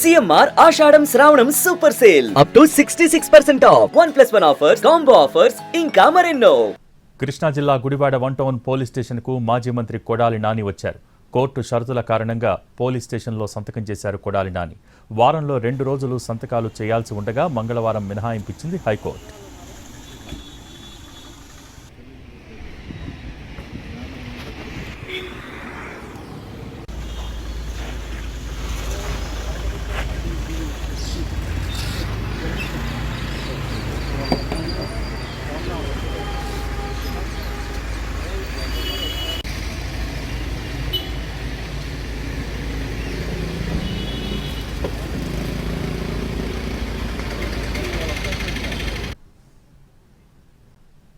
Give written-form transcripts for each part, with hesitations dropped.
CMR ఆషాఢం శ్రావణం super sale up to 66% of 1+1 offers, combo offers ఇంకా మరెన్నో. కృష్ణా జిల్లా గుడివాడ 1 టౌన్ పోలీస్ స్టేషన్కు మాజీ మంత్రి కొడాలి నాని వచ్చారు. కోర్టు షరతుల కారణంగా పోలీస్ స్టేషన్లో సంతకం చేశారు కొడాలి నాని. వారంలో 2 రోజులు సంతకాలు చేయాల్సి ఉండగా మంగళవారం మినహాయింపు ఇచ్చింది హైకోర్టు.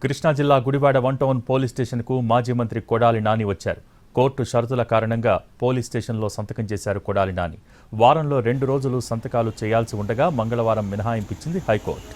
కృష్ణా జిల్లా గుడివాడ 1 టౌన్ పోలీస్ స్టేషన్కు మాజీ మంత్రి కొడాలి నాని వచ్చారు. కోర్టు షరతుల కారణంగా పోలీస్ స్టేషన్లో సంతకం చేశారు కొడాలి నాని. వారంలో 2 రోజులు సంతకాలు చేయాల్సి ఉండగా మంగళవారం మినహాయింపు ఇచ్చింది హైకోర్టు.